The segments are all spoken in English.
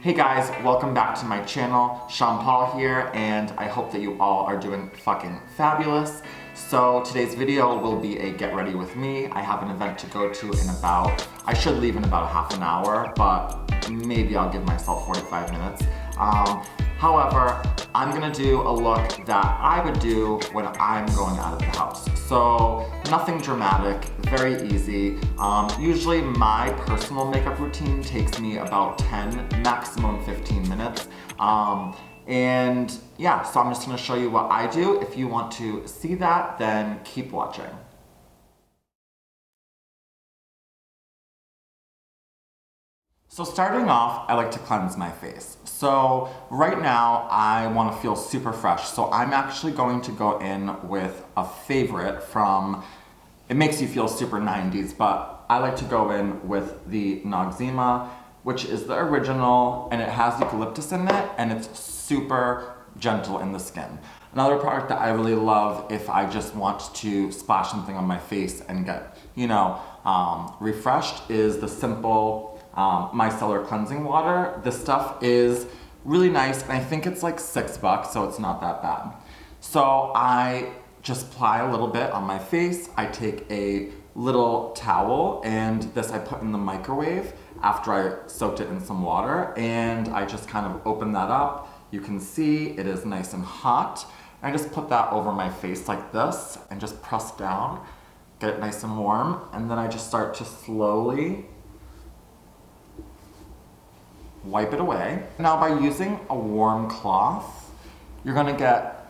Hey guys, welcome back to my channel. Sean Paul here, and I hope that you all are doing fucking fabulous. So today's video will be a get ready with me. I have an event to go to in I should leave in about half an hour, but maybe I'll give myself 45 minutes. However, I'm gonna do a look that I would do when I'm going out of the house. So nothing dramatic, very easy. Usually my personal makeup routine takes me about 10, maximum 15 minutes. And yeah, so I'm just gonna show you what I do. If you want to see that, then keep watching. So starting off, I like to cleanse my face. So right now, I want to feel super fresh. So I'm actually going to go in with a favorite from, it makes you feel super 90s, but I like to go in with the Noxzema, which is the original, and it has eucalyptus in it, and it's super gentle in the skin. Another product that I really love if I just want to splash something on my face and get, refreshed is the Simple micellar cleansing water. This stuff is really nice, and I think it's like $6, so it's not that bad. So I just apply a little bit on my face. I take a little towel, and this I put in the microwave after I soaked it in some water, and I just kind of open that up. You can see it is nice and hot. I just put that over my face like this and just press down, get it nice and warm, and then I just start to slowly wipe it away. Now by using a warm cloth, you're gonna get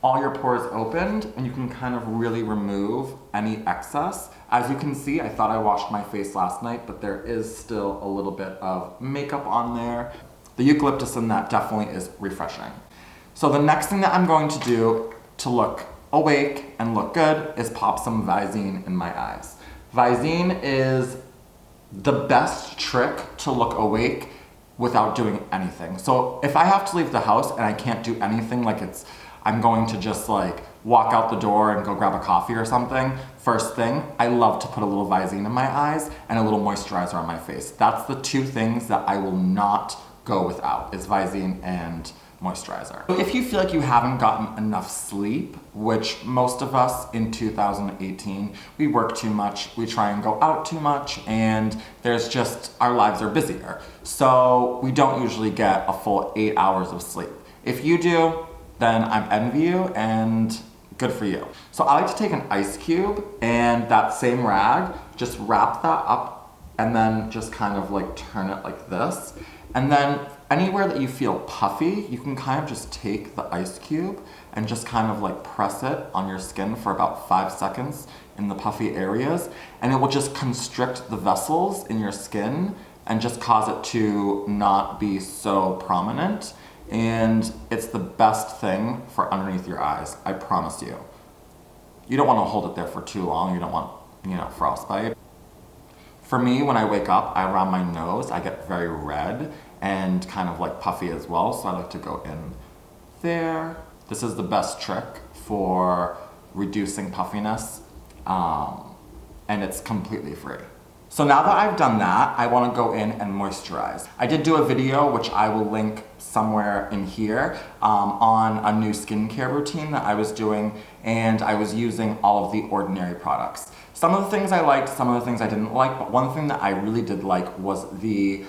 all your pores opened, and you can kind of really remove any excess. As you can see, I thought I washed my face last night, but there is still a little bit of makeup on there. The eucalyptus in that definitely is refreshing. So the next thing that I'm going to do to look awake and look good is pop some Visine in my eyes. Visine is the best trick to look awake without doing anything. So if I have to leave the house and I can't do anything, like I'm going to just like walk out the door and go grab a coffee or something, first thing, I love to put a little Visine in my eyes and a little moisturizer on my face. That's the two things that I will not go without, is Visine and moisturizer. If you feel like you haven't gotten enough sleep, which most of us in 2018, we work too much, we try and go out too much, and there's just, our lives are busier. So we don't usually get a full 8 hours of sleep. If you do, then I envy you and good for you. So I like to take an ice cube and that same rag, just wrap that up and then just kind of like turn it like this. And then anywhere that you feel puffy, you can kind of just take the ice cube and just kind of like press it on your skin for about 5 seconds in the puffy areas, and it will just constrict the vessels in your skin and just cause it to not be so prominent. And it's the best thing for underneath your eyes, I promise you. You don't want to hold it there for too long. You don't want, frostbite. For me, when I wake up, around my nose, I get very red and kind of like puffy as well, so I like to go in there. This is the best trick for reducing puffiness, and it's completely free. So now that I've done that, I want to go in and moisturize. I did do a video, which I will link somewhere in here, on a new skincare routine that I was doing, and I was using all of the Ordinary products. Some of the things I liked, some of the things I didn't like, but one thing that I really did like was the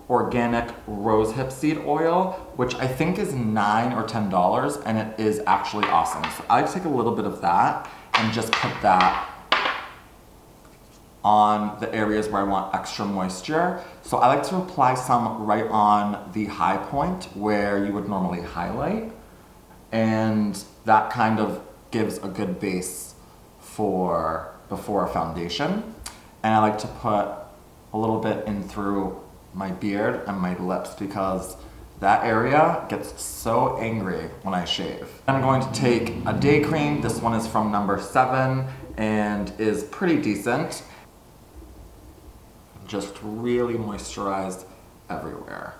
organic rosehip seed oil, which I think is $9 or $10, and it is actually awesome. So I take a little bit of that and just put that on the areas where I want extra moisture. So I like to apply some right on the high point where you would normally highlight, and that kind of gives a good base for before a foundation. And I like to put a little bit in through my beard and my lips because that area gets so angry when I shave. I'm going to take a day cream. This one is from number 7 and is pretty decent. Just really moisturized everywhere.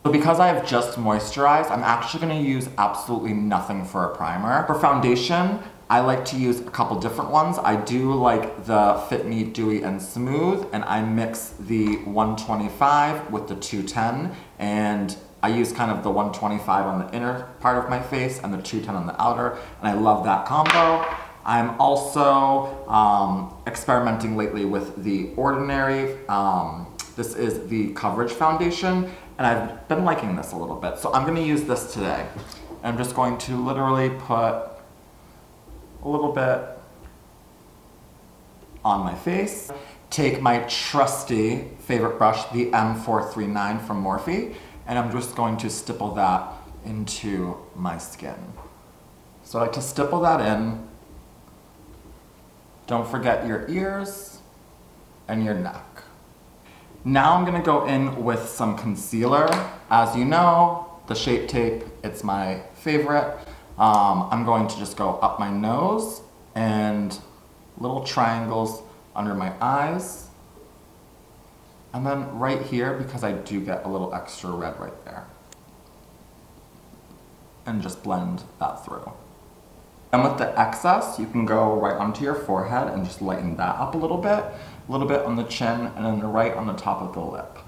So because I have just moisturized, I'm actually gonna use absolutely nothing for a primer. For foundation, I like to use a couple different ones. I do like the Fit Me Dewy and Smooth, and I mix the 125 with the 210, and I use kind of the 125 on the inner part of my face and the 210 on the outer, and I love that combo. I'm also experimenting lately with the Ordinary. This is the Coverage Foundation, and I've been liking this a little bit. So I'm gonna use this today. I'm just going to literally put a little bit on my face. Take my trusty favorite brush, the M439 from Morphe, and I'm just going to stipple that into my skin. So I like to stipple that in. Don't forget your ears and your neck. Now I'm gonna go in with some concealer. As you know, the Shape Tape, it's my favorite. I'm going to just go up my nose and little triangles under my eyes. And then right here, because I do get a little extra red right there. And just blend that through. And with the excess, you can go right onto your forehead and just lighten that up a little bit on the chin, and then right on the top of the lip.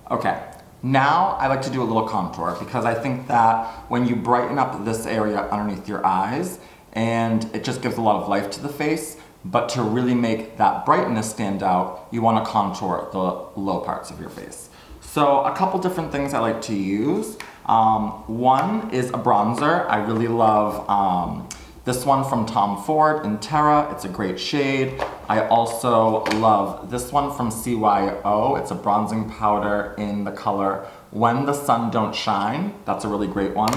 Okay, now I like to do a little contour because I think that when you brighten up this area underneath your eyes, and it just gives a lot of life to the face, but to really make that brightness stand out, you want to contour the low parts of your face. So a couple different things I like to use. One is a bronzer. I really love this one from Tom Ford in Terra. It's a great shade. I also love this one from CYO. It's a bronzing powder in the color When the Sun Don't Shine. That's a really great one.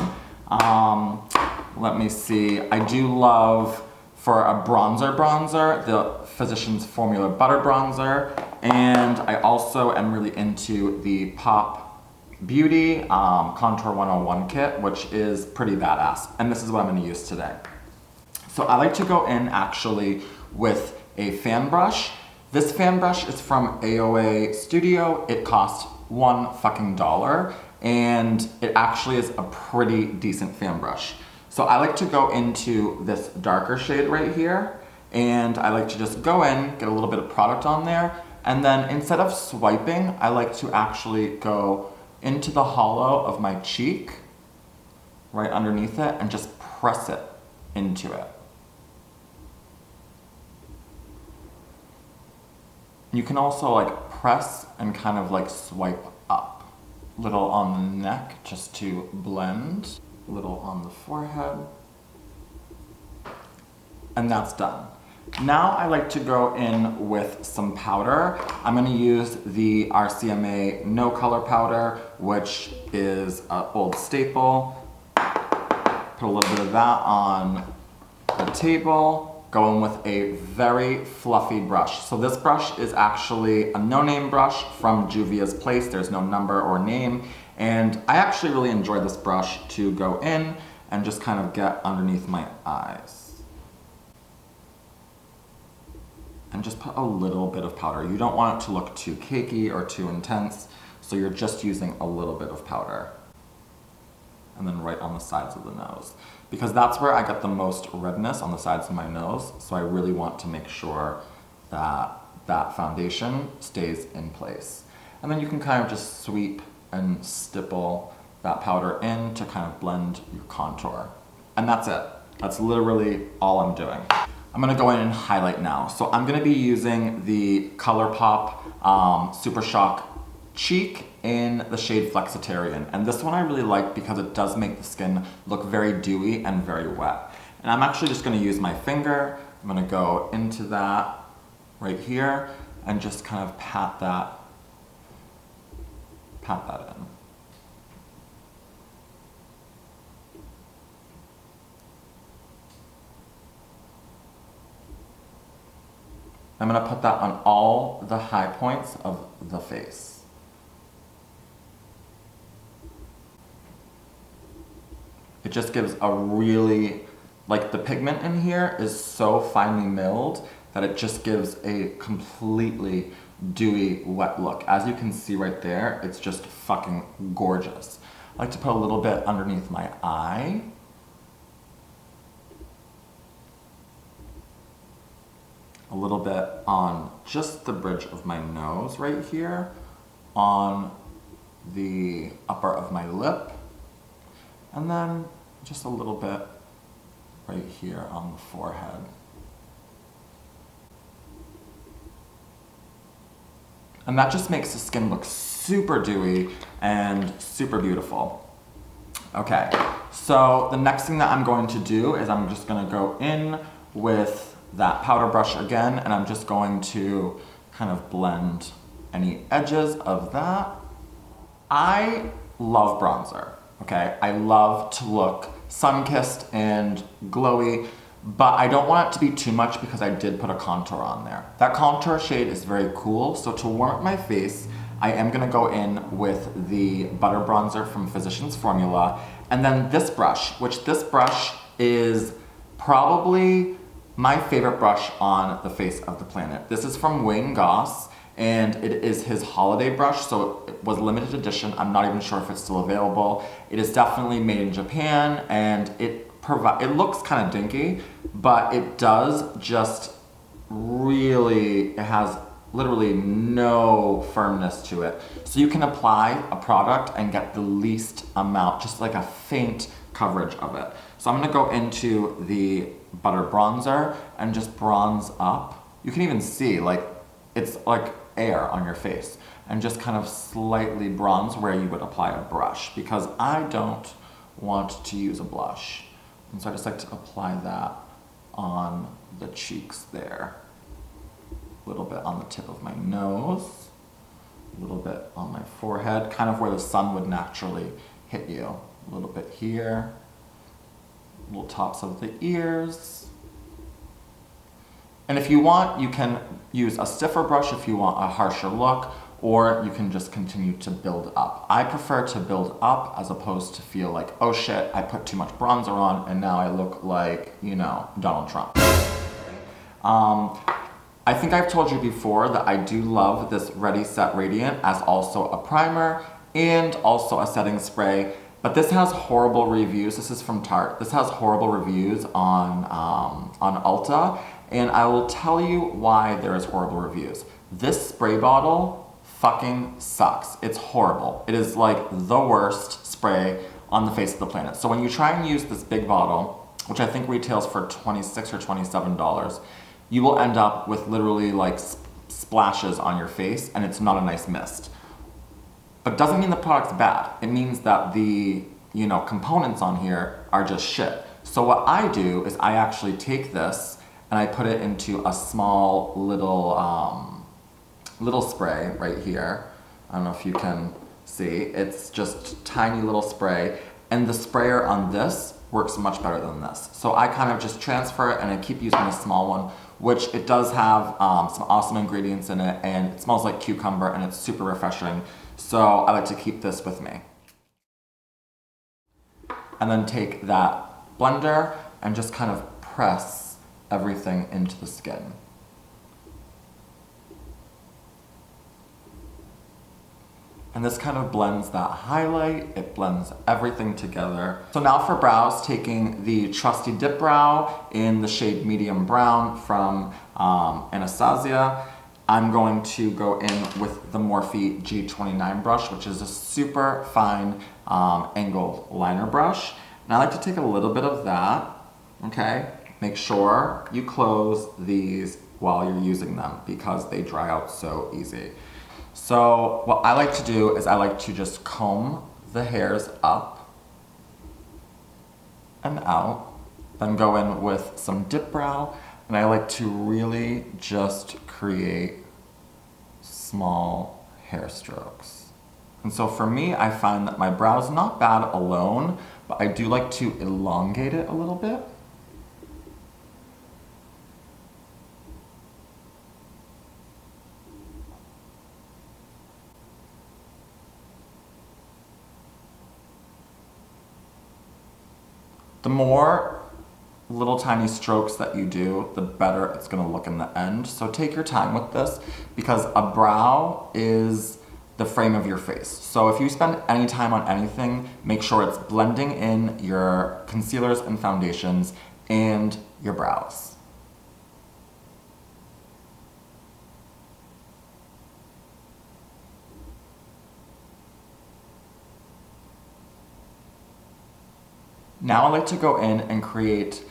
Let me see. I do love, for a bronzer, the Physicians Formula Butter Bronzer. And I also am really into the Pop Beauty Contour 101 kit, which is pretty badass. And this is what I'm gonna use today. So I like to go in actually with a fan brush. This fan brush is from AOA Studio. It cost $1 and it actually is a pretty decent fan brush. So I like to go into this darker shade right here, and I like to just go in, get a little bit of product on there, and then instead of swiping, I like to actually go into the hollow of my cheek, right underneath it, and just press it into it. You can also like press and kind of like swipe up. Little on the neck just to blend. Little on the forehead. And that's done. Now I like to go in with some powder. I'm gonna use the RCMA No Color Powder, which is an old staple. Put a little bit of that on the table. Go in with a very fluffy brush. So this brush is actually a no-name brush from Juvia's Place. There's no number or name. And I actually really enjoy this brush to go in and just kind of get underneath my eyes. And just put a little bit of powder. You don't want it to look too cakey or too intense, so you're just using a little bit of powder. And then right on the sides of the nose. Because that's where I get the most redness, on the sides of my nose, so I really want to make sure that that foundation stays in place. And then you can kind of just sweep and stipple that powder in to kind of blend your contour. And that's it. That's literally all I'm doing. I'm gonna go in and highlight now. So I'm gonna be using the ColourPop Super Shock Cheek in the shade Flexitarian. And this one I really like because it does make the skin look very dewy and very wet. And I'm actually just gonna use my finger. I'm gonna go into that right here and just kind of pat that in. I'm gonna put that on all the high points of the face. It just gives a really, like the pigment in here is so finely milled that it just gives a completely dewy, wet look. As you can see right there, it's just fucking gorgeous. I like to put a little bit underneath my eye. a little bit on just the bridge of my nose right here, on the upper of my lip, and then just a little bit right here on the forehead. And that just makes the skin look super dewy and super beautiful. Okay, so the next thing that I'm going to do is I'm just gonna go in with that powder brush again, and I'm just going to kind of blend any edges of that. I love bronzer, okay? I love to look sun-kissed and glowy, but I don't want it to be too much because I did put a contour on there. That contour shade is very cool, so to warm up my face, I am gonna go in with the Butter Bronzer from Physicians Formula, and then this brush, which this brush is probably my favorite brush on the face of the planet. This is from Wayne Goss, and it is his holiday brush, so it was limited edition. I'm not even sure if it's still available. It is definitely made in Japan, and it looks kind of dinky, but it does just really, it has literally no firmness to it. So you can apply a product and get the least amount, just like a faint coverage of it. So I'm gonna go into the Butter Bronzer and just bronze up. You can even see, like, it's like air on your face, and just kind of slightly bronze where you would apply a brush, because I don't want to use a blush. And so I just like to apply that on the cheeks there. A little bit on the tip of my nose, a little bit on my forehead, kind of where the sun would naturally hit you. A little bit here, little tops of the ears. And if you want, you can use a stiffer brush if you want a harsher look, or you can just continue to build up. I prefer to build up as opposed to feel like, oh shit, I put too much bronzer on and now I look like, you know, Donald Trump. I think I've told you before that I do love this Ready Set Radiant as also a primer and also a setting spray, but this has horrible reviews. This is from Tarte. This has horrible reviews on Ulta, and I will tell you why there is horrible reviews. This spray bottle fucking sucks. It's horrible. It is like the worst spray on the face of the planet. So when you try and use this big bottle, which I think retails for $26 or $27, you will end up with literally like splashes on your face, and it's not a nice mist. But doesn't mean the product's bad. It means that the, you know, components on here are just shit. So what I do is I actually take this and I put it into a small little spray right here. I don't know if you can see. It's just tiny little spray, and the sprayer on this works much better than this. So I kind of just transfer it, and I keep using the small one, which it does have some awesome ingredients in it, and it smells like cucumber, and it's super refreshing. So I like to keep this with me. And then take that blender and just kind of press everything into the skin. And this kind of blends that highlight, it blends everything together. So now for brows, taking the trusty Dip Brow in the shade Medium Brown from Anastasia, I'm going to go in with the Morphe G29 brush, which is a super fine angled liner brush. And I like to take a little bit of that, okay? Make sure you close these while you're using them because they dry out so easy. So what I like to do is I like to just comb the hairs up and out, then go in with some Dip Brow, and I like to really just create small hair strokes. And so for me, I find that my brow's not bad alone, but I do like to elongate it a little bit. The more little tiny strokes that you do, the better it's gonna look in the end. So take your time with this because a brow is the frame of your face. So if you spend any time on anything, make sure it's blending in your concealers and foundations and your brows. Now I like to go in and create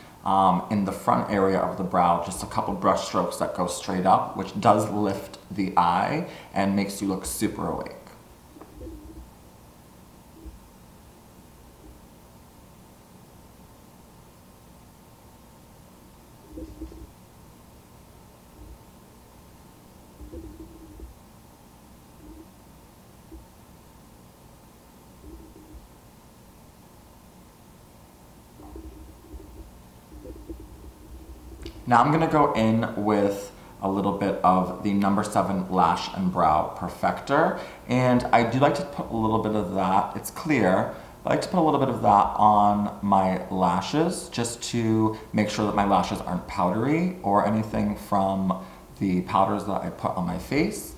in the front area of the brow just a couple brush strokes that go straight up, which does lift the eye and makes you look super awake. Now I'm gonna go in with a little bit of the number 7 Lash and Brow Perfector. And I do like to put a little bit of that, it's clear, but I like to put a little bit of that on my lashes just to make sure that my lashes aren't powdery or anything from the powders that I put on my face.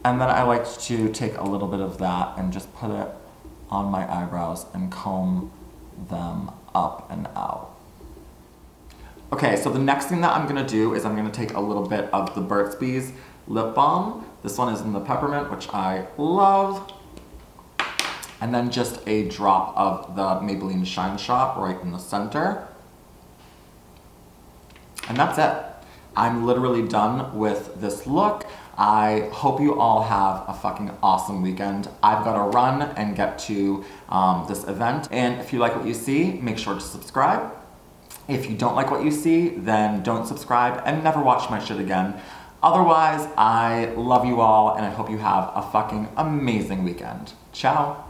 And then I like to take a little bit of that and just put it on my eyebrows and comb them up and out. Okay, so the next thing that I'm gonna do is I'm gonna take a little bit of the Burt's Bees lip balm. This one is in the peppermint, which I love. And then just a drop of the Maybelline Shine Shot right in the center. And that's it. I'm literally done with this look. I hope you all have a fucking awesome weekend. I've got to run and get to this event. And if you like what you see, make sure to subscribe. If you don't like what you see, then don't subscribe and never watch my shit again. Otherwise, I love you all and I hope you have a fucking amazing weekend. Ciao.